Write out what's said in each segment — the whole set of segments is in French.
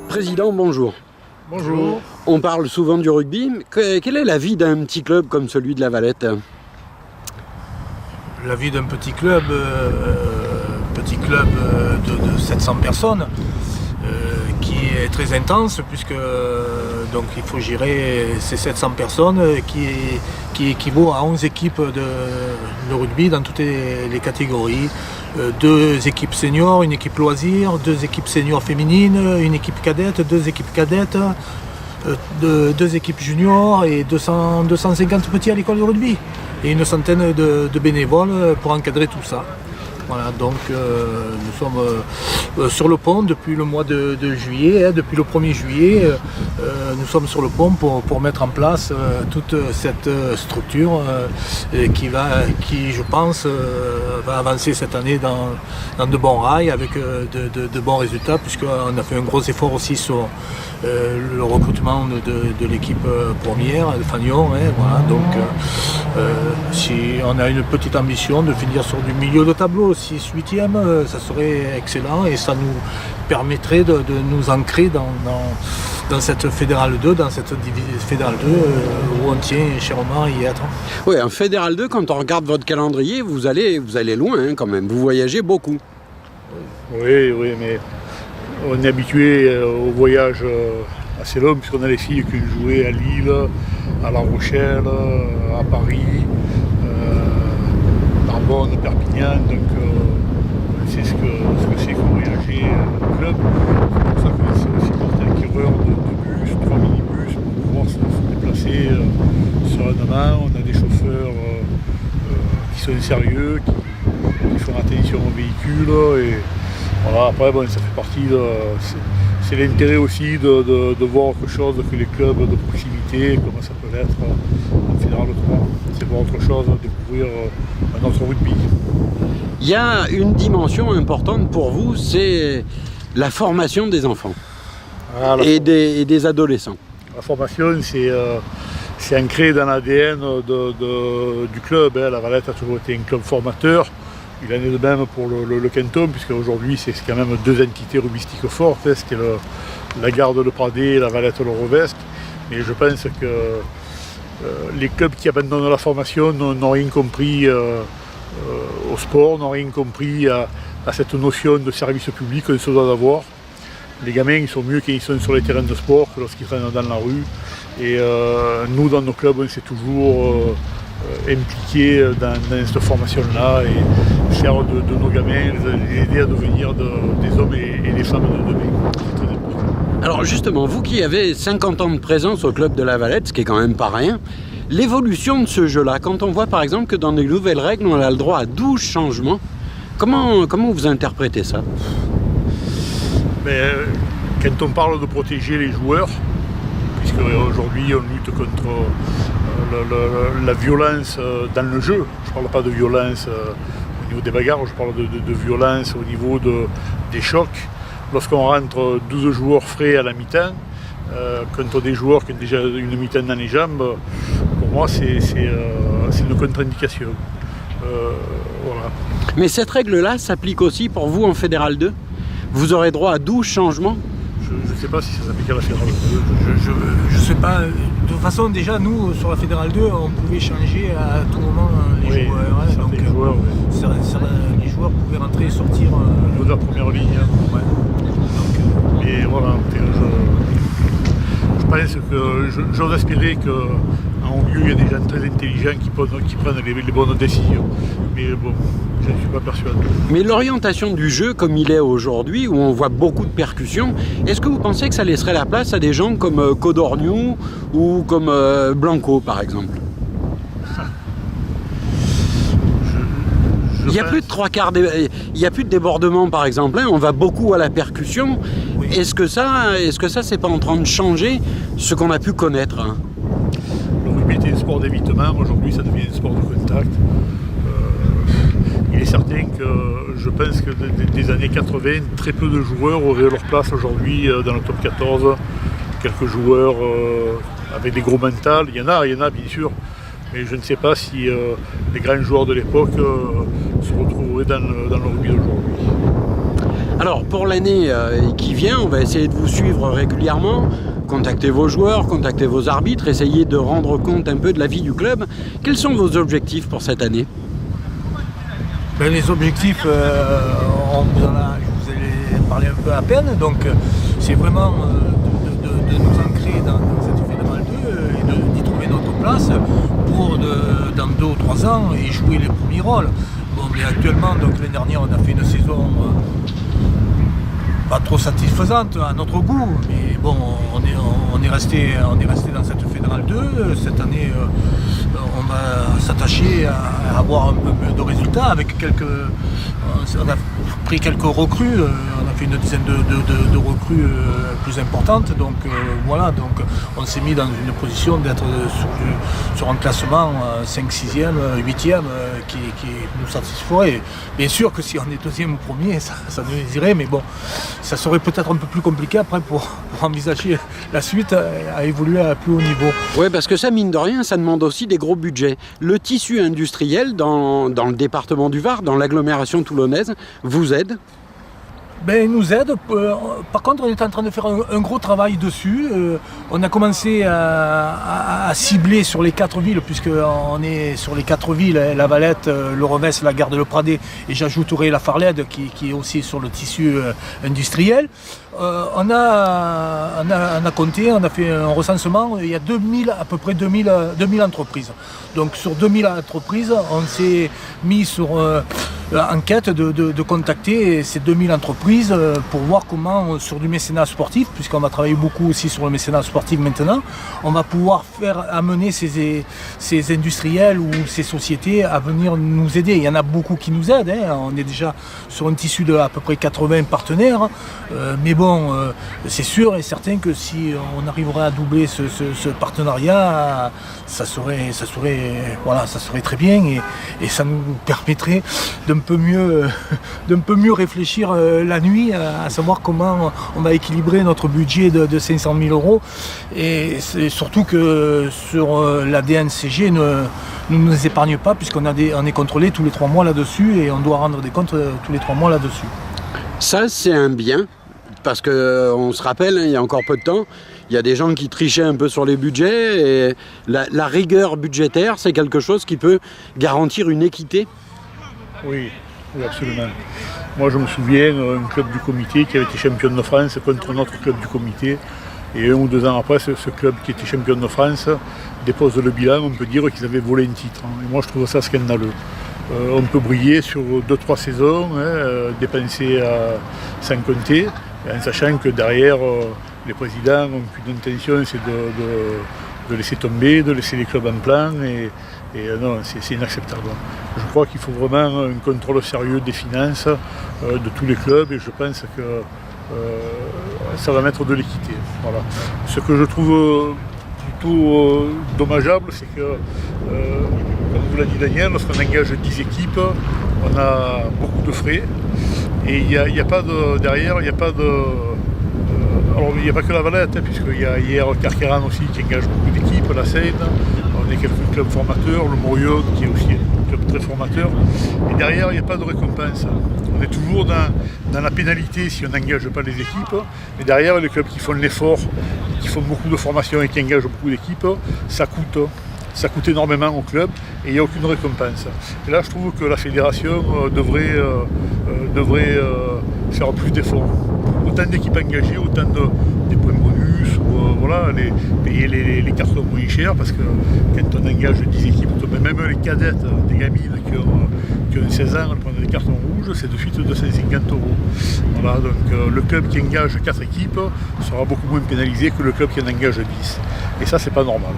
Président, bonjour. Bonjour. On parle souvent du rugby. Quelle est la vie d'un petit club comme celui de La Valette? La vie d'un petit club de 700 personnes, qui est très intense puisque donc il faut gérer ces 700 personnes qui équivaut à 11 équipes de rugby dans toutes les catégories. 2 équipes seniors, une équipe loisirs, 2 équipes seniors féminines, une équipe cadette, 2 équipes cadettes, 2 équipes juniors et 250 petits à l'école de rugby. Et une centaine de bénévoles pour encadrer tout ça. Voilà, donc nous sommes sur le pont depuis le mois de juillet, depuis le 1er juillet, nous sommes sur le pont pour mettre en place toute cette structure qui je pense va avancer cette année dans de bons rails avec de bons résultats, puisqu'on a fait un gros effort aussi sur le recrutement de l'équipe première, de Fagnon, voilà, donc si on a une petite ambition de finir sur du milieu de tableau, 6-8e, ça serait excellent et ça nous permettrait de nous ancrer dans cette Fédérale 2, dans cette Fédérale 2 où on tient chèrement à y être. Oui, en Fédéral 2, quand on regarde votre calendrier, vous allez loin quand même, vous voyagez beaucoup. Oui, mais on est habitué au voyage assez long puisqu'on a les filles qui ont joué à Lille, à La Rochelle, à Paris, Narbonne, Perpignan, donc c'est ce que c'est qu'on voyager au club. C'est pour ça que c'est aussi porté un tireur de bus, 3 minibus pour pouvoir se déplacer sur un amas. On a des chauffeurs qui sont sérieux, qui font attention au véhicule. Et voilà, après ça fait partie c'est l'intérêt aussi de voir quelque chose que les clubs de proximité, comment ça peut l'être en Fédéral 3. C'est voir autre chose, découvrir un autre rugby. Il y a une dimension importante pour vous, c'est la formation des enfants et des adolescents. La formation, c'est ancré dans l'ADN du club. La Valette a toujours été un club formateur. Il en est de même pour le Canton, puisqu'aujourd'hui c'est quand même 2 entités rugbystiques fortes, c'était la Garde de Pradé et la Valette-le-Revesque. Mais je pense que les clubs qui abandonnent la formation n'ont rien compris au sport, n'ont rien compris à cette notion de service public qu'on se doit d'avoir. Les gamins ils sont mieux quand ils sont sur les terrains de sport que lorsqu'ils traînent dans la rue. Et nous dans nos clubs on s'est toujours impliqués dans cette formation-là et faire de nos gamins, les aider à devenir des hommes et des femmes de demain. C'est très important. Alors justement, vous qui avez 50 ans de présence au club de La Valette, ce qui est quand même pas rien, l'évolution de ce jeu-là, quand on voit par exemple que dans les nouvelles règles, on a le droit à 12 changements, comment vous interprétez ça? Quand on parle de protéger les joueurs, puisque aujourd'hui on lutte contre la violence dans le jeu, je ne parle pas de violence au niveau des bagarres, je parle de violence au niveau des chocs. Lorsqu'on rentre 12 joueurs frais à la mi-temps, contre des joueurs qui ont déjà une mi-temps dans les jambes, pour moi c'est une contre-indication. Voilà. Mais cette règle-là s'applique aussi pour vous en Fédéral 2? Vous aurez droit à 12 changements? Je ne sais pas si ça s'applique à la Fédérale 2. Je ne sais pas. De toute façon, déjà, nous, sur la Fédérale 2, on pouvait changer à tout moment les joueurs. Donc, les joueurs pouvaient rentrer et sortir. Au niveau de la première ligne. Ouais. Donc, mais voilà, je pense que j'ose espérer qu'en haut lieu, il y a des gens très intelligents qui prennent les bonnes décisions. Mais bon, je ne suis pas persuadé. Mais l'orientation du jeu comme il est aujourd'hui, où on voit beaucoup de percussions, est-ce que vous pensez que ça laisserait la place à des gens comme Codorniou ou comme Blanco par exemple? Il n'y a plus de 3/4, il n'y a plus de débordement par exemple, on va beaucoup à la percussion. Oui. Est-ce que ça c'est pas en train de changer ce qu'on a pu connaître? Le rugby était un sport d'évitement, aujourd'hui ça devient un sport de contact. Il est certain que je pense que des années 80, très peu de joueurs auraient leur place aujourd'hui dans le top 14. Quelques joueurs avec des gros mentals, il y en a bien sûr, mais je ne sais pas si les grands joueurs de l'époque se retrouveraient dans le rugby d'aujourd'hui. Alors pour l'année qui vient, on va essayer de vous suivre régulièrement, contacter vos joueurs, contacter vos arbitres, essayer de rendre compte un peu de la vie du club. Quels sont vos objectifs pour cette année ? Les objectifs, je vous ai parlé un peu à peine, donc c'est vraiment de nous ancrer dans cette Fédéral 2 et d'y trouver notre place pour dans 2 ou 3 ans y jouer les premiers rôles. Bon, mais actuellement, donc l'année dernière, on a fait une saison pas trop satisfaisante à notre goût, mais bon, on est resté dans cette Fédéral 2. Cette année, on va s'attacher à avoir un peu de résultats avec on a pris quelques recrues, on a fait une dizaine de recrues plus importantes, donc voilà, donc on s'est mis dans une position d'être sur un classement 5, 6e, 8e qui nous satisferait. Bien sûr que si on est 2e ou 1er, ça nous irait, mais bon, ça serait peut-être un peu plus compliqué après pour envisager la suite à évoluer à plus haut niveau. Oui, parce que ça, mine de rien, ça demande aussi des gros budgets. Le tissu industriel dans le département du Var, dans l'agglomération toulonnaise, vous aide ? Il nous aide. Par contre, on est en train de faire un gros travail dessus. On a commencé à cibler sur les 4 villes, puisqu'on est sur les 4 villes, La Valette, le Revès, la Gare de Le Pradet, et j'ajouterai la Farlède qui est aussi sur le tissu industriel. On a compté, on a fait un recensement, il y a à peu près 2000 entreprises. Donc sur 2000 entreprises, on s'est mis en quête de contacter ces 2000 entreprises pour voir comment, sur du mécénat sportif, puisqu'on va travailler beaucoup aussi sur le mécénat sportif maintenant, on va pouvoir amener ces industriels ou ces sociétés à venir nous aider. Il y en a beaucoup qui nous aident, on est déjà sur un tissu de à peu près 80 partenaires, mais bon, c'est sûr et certain que si on arriverait à doubler ce partenariat, ça serait très bien et ça nous permettrait d'un peu mieux réfléchir la nuit à savoir comment on va équilibrer notre budget de 500 000 euros, et c'est surtout que sur la DNCG ne nous épargne pas, puisqu'on est contrôlé tous les 3 mois là-dessus et on doit rendre des comptes tous les 3 mois là-dessus. Ça, c'est un bien. Parce qu'on se rappelle, il y a encore peu de temps, il y a des gens qui trichaient un peu sur les budgets, et la rigueur budgétaire, c'est quelque chose qui peut garantir une équité. Oui, absolument. Moi, je me souviens d'un club du comité qui avait été champion de France contre notre club du comité. Et 1 ou 2 ans après, ce club qui était champion de France dépose le bilan, on peut dire qu'ils avaient volé un titre. Et moi, je trouve ça scandaleux. On peut briller sur 2-3 saisons, dépenser sans compter, en sachant que derrière, les présidents n'ont qu'une intention, c'est de laisser tomber, de laisser les clubs en plan, et non, c'est inacceptable. Je crois qu'il faut vraiment un contrôle sérieux des finances de tous les clubs, et je pense que ça va mettre de l'équité. Voilà. Ce que je trouve plutôt dommageable, c'est que, comme vous l'a dit Daniel, lorsqu'on engage 10 équipes, on a beaucoup de frais, et il n'y a pas de derrière, il n'y a pas de... alors il n'y a pas que la Valette, puisqu'il y a hier Carqueran aussi qui engage beaucoup d'équipes, la Seine, on est quelques clubs formateurs, le Morion qui est aussi un club très formateur, et derrière il n'y a pas de récompense. On est toujours dans la pénalité si on n'engage pas les équipes, mais derrière les clubs qui font l'effort, qui font beaucoup de formation et qui engagent beaucoup d'équipes, ça coûte énormément au club et il n'y a aucune récompense. Et là je trouve que la fédération devrait faire plus d'efforts. Autant d'équipes engagées, autant des points bonus, payer les cartons moins chers, parce que quand on engage 10 équipes, même les cadettes, des gamines qui ont 16 ans, elles prennent des cartons rouges, c'est de suite 250 €. Voilà, donc le club qui engage 4 équipes sera beaucoup moins pénalisé que le club qui en engage 10. Et ça, c'est pas normal.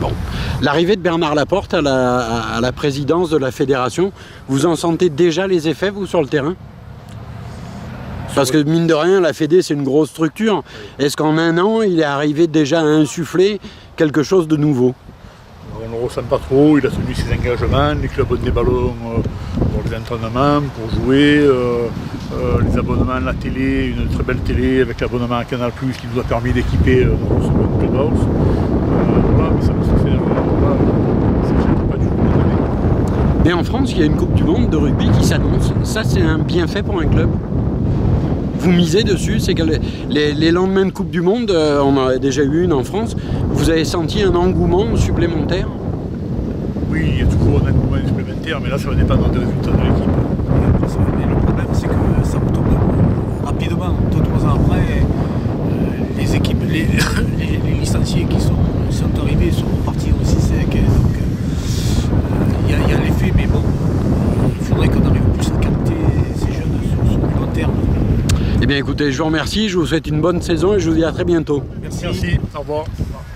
Bon. L'arrivée de Bernard Laporte à la présidence de la fédération, vous en sentez déjà les effets, vous, sur le terrain ? Parce que mine de rien, la Fédé, c'est une grosse structure. Est-ce qu'en 1 an, il est arrivé déjà à insuffler quelque chose de nouveau ? On ne le ressent pas trop, il a tenu ses engagements, les clubs ont des ballons pour les entraînements, pour jouer, les abonnements à la télé, une très belle télé avec l'abonnement à Canal+, qui nous a permis d'équiper notre second clubhouse. Voilà, mais ça peut se faire, c'est Mais en France, il y a une Coupe du Monde de rugby qui s'annonce. Ça, c'est un bienfait pour un club. Vous misez dessus, c'est que les lendemains de Coupe du Monde, on en a déjà eu une en France, vous avez senti un engouement supplémentaire? Oui, il y a toujours un engouement supplémentaire, mais là, ça va dépendre des résultats de l'équipe. Mais le problème, c'est que ça tombe rapidement. 2-3 ans après, les équipes, les licenciés qui sont arrivés sont repartis aussi secs. Donc, il y a l'effet, mais bon, il faudrait qu'on arrive plus à capter ces jeunes sur le long terme. Eh bien écoutez, je vous remercie, je vous souhaite une bonne saison et je vous dis à très bientôt. Merci, au revoir.